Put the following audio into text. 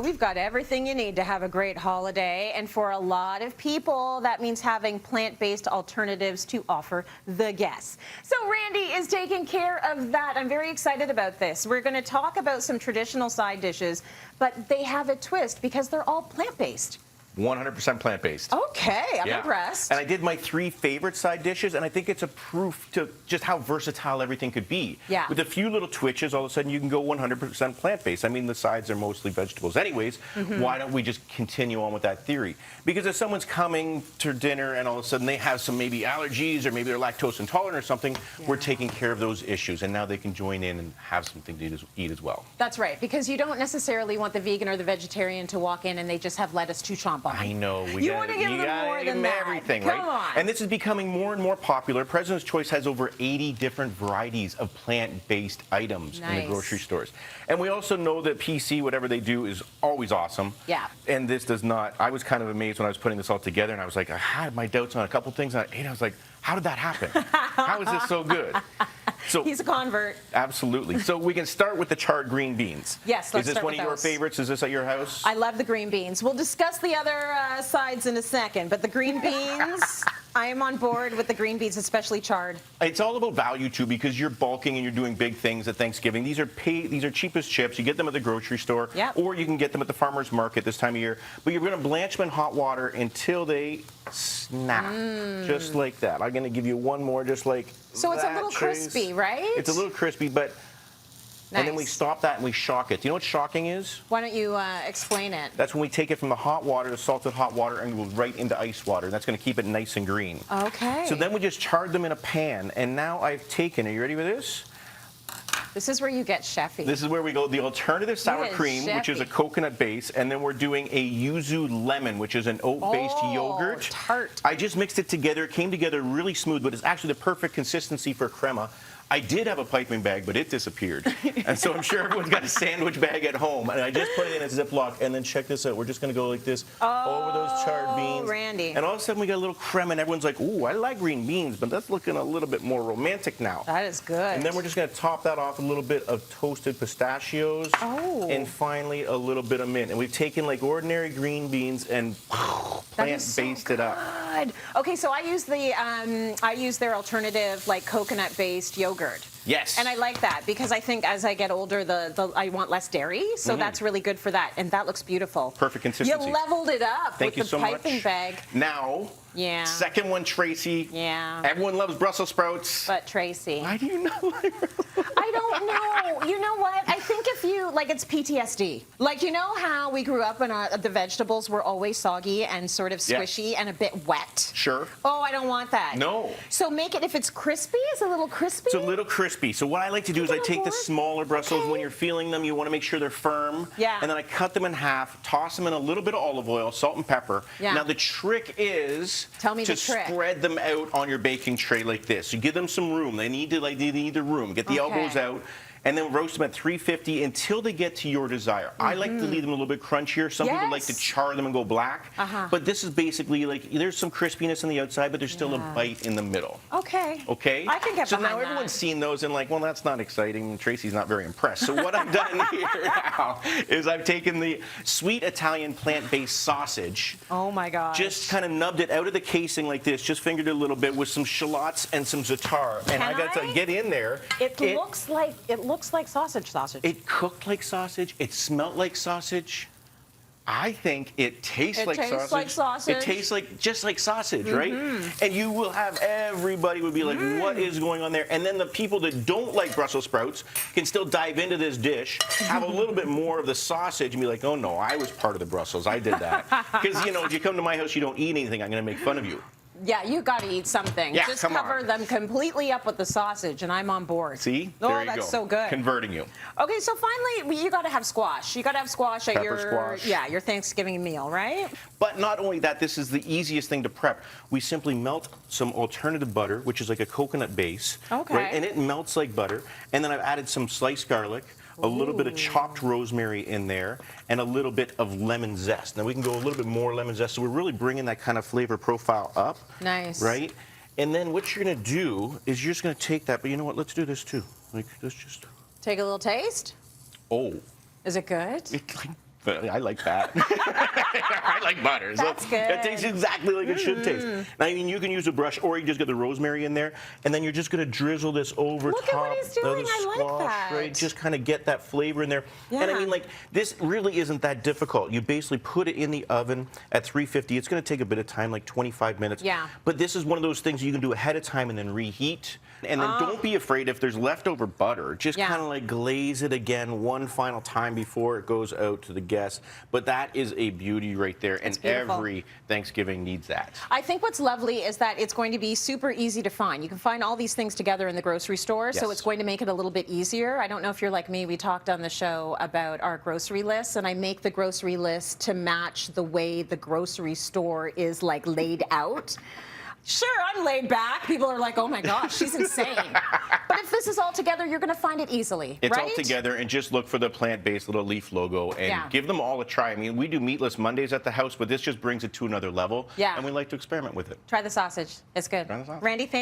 We've got everything you need to have a great holiday, and for a lot of people, that means having plant-based alternatives to offer the guests. So Randy is taking care of that. I'm very excited about this. We're going to talk about some traditional side dishes, but they have a twist because they're all plant-based. 100% plant-based. Okay, I'm impressed. And I did my 3 favorite side dishes, and I think it's a proof to just how versatile everything could be. Yeah. With a few little twitches, all of a sudden you can go 100% plant-based. I mean, the sides are mostly vegetables anyways. Why don't we just continue on with that theory? Because if someone's coming to dinner and all of a sudden they have some maybe allergies or maybe they're lactose intolerant or something, we're taking care of those issues, and now they can join in and have something to eat as well. That's right, because you don't necessarily want the vegan or the vegetarian to walk in and they just have lettuce to chomp on. I know. You want to give them more than that. Everything, Come right? on. And this is becoming more and more popular. President's Choice has over 80 different varieties of plant-based items in the grocery stores. And we also know that PC, whatever they do, is always awesome. Yeah. And this does not. I was kind of amazed when I was putting this all together, and I was like, I had my doubts on a couple things, and I was like, how did that happen? How is this so good? So, he's a convert. Absolutely. So we can start with the charred green beans. Yes, let's Is this start one with of your those. favorites? Is this at your house? I love the green beans. We'll discuss the other sides in a second, but the green beans, I am on board with the green beans, especially charred. It's all about value, too, because you're bulking and you're doing big things at Thanksgiving. These are cheapest chips. You get them at the grocery store, or you can get them at the farmer's market this time of year. But you're going to blanch them in hot water until they snap, just like that. I'm going to give you one more, just like so it's that, a little crispy, right? It's a little crispy, but... Nice. And then we stop that and we shock it. Do you know what shocking is? Why don't you explain it? That's when we take it from the hot water, the salted hot water, and go right into ice water. That's going to keep it nice and green. Okay. So then we just charred them in a pan, and now I've taken, are you ready with this? This is where you get chefy. This is where we go the alternative sour cream, which is a coconut base, and then we're doing a yuzu lemon, which is an oat-based yogurt. Tart. I just mixed it together. It came together really smooth, but it's actually the perfect consistency for crema. I did have a piping bag, but it disappeared. And so I'm sure everyone's got a sandwich bag at home. And I just put it in a Ziploc, and then check this out. We're just going to go like this over those charred beans. Randy. And all of a sudden we got a little crema, and everyone's like, ooh, I like green beans, but that's looking a little bit more romantic now. That is good. And then we're just going to top that off with a little bit of toasted pistachios. And finally a little bit of mint. And we've taken like ordinary green beans and plant-based it up. Okay, so I use their alternative like coconut-based yogurt. Yes. And I like that because I think as I get older, I want less dairy, so that's really good for that. And that looks beautiful. Perfect consistency. You leveled it up with the piping bag. Now, second one, Tracy. Yeah. Everyone loves Brussels sprouts. But Tracy. Why do you not like Brussels sprouts? I don't know. You know what? I think if you, like, it's PTSD. Like, you know how we grew up and the vegetables were always soggy and sort of squishy and a bit wet? Sure. Oh, I don't want that. No. So make it, if it's crispy, it's a little crispy? It's a little crispy. So what I like to do is I take the smaller Brussels. When you're feeling them, you want to make sure they're firm. Yeah. And then I cut them in half, toss them in a little bit of olive oil, salt and pepper. Yeah. Now the trick is to spread them out on your baking tray like this. You give them some room. They need the room. Get the elbows out. And then roast them at 350 until they get to your desire. I like to leave them a little bit crunchier. Some people like to char them and go black. But this is basically like, there's some crispiness on the outside, but there's still a bite in the middle. Okay. Okay? I can get behind So now everyone's seen those and like, well, that's not exciting. Tracy's not very impressed. So what I've done here now is I've taken the sweet Italian plant-based sausage. Oh my gosh. Just kind of nubbed it out of the casing like this, just fingered it a little bit with some shallots and some za'atar. And I got to get in there. It looks like sausage. It cooked like sausage. It smelled like sausage. I think it tastes like sausage. It tastes like just like sausage, right? And you will have everybody would be like, what is going on there? And then the people that don't like Brussels sprouts can still dive into this dish, have a little bit more of the sausage, and be like, oh no, I was part of the Brussels. I did that. Because you know, if you come to my house, you don't eat anything. I'm going to make fun of you. Yeah, you got to eat something. Yeah, just cover them completely up with the sausage, and I'm on board. See? Oh, there you that's go. so good. Converting you. Okay, so finally, you got to have squash. You got to have squash at your Thanksgiving meal, right? But not only that, this is the easiest thing to prep. We simply melt some alternative butter, which is like a coconut base. Okay. Right? And it melts like butter. And then I've added some sliced garlic, a little bit of chopped rosemary in there, and a little bit of lemon zest. Now we can go a little bit more lemon zest, so we're really bringing that kind of flavor profile up. Nice. Right? And then what you're going to do is you're just going to take that, but you know what? Let's do this too. Like, let's just... Take a little taste? Oh. Is it good? It's like I like fat. I like butter. That's good. It tastes exactly like it should taste. Now, I mean, you can use a brush, or you just get the rosemary in there, and then you're just going to drizzle this over Look top at what he's doing. of the I like squash, that. right? Just kind of get that flavor in there. Yeah. And I mean, like, this really isn't that difficult. You basically put it in the oven at 350. It's going to take a bit of time, like 25 minutes. Yeah. But this is one of those things you can do ahead of time and then reheat. And then don't be afraid if there's leftover butter. Just kind of like glaze it again one final time before it goes out to the guests. But that is a beauty right there. And every Thanksgiving needs that. I think what's lovely is that it's going to be super easy to find. You can find all these things together in the grocery store, so it's going to make it a little bit easier. I don't know if you're like me. We talked on the show about our grocery lists, and I make the grocery list to match the way the grocery store is like laid out. Sure, I'm laid back. People are like, oh my gosh, she's insane. But if this is all together, you're going to find it easily, It's right? all together, and just look for the plant-based little leaf logo and give them all a try. I mean, we do meatless Mondays at the house, but this just brings it to another level. Yeah. And we like to experiment with it. Try the sausage. It's good. Try the sausage. Randy, thank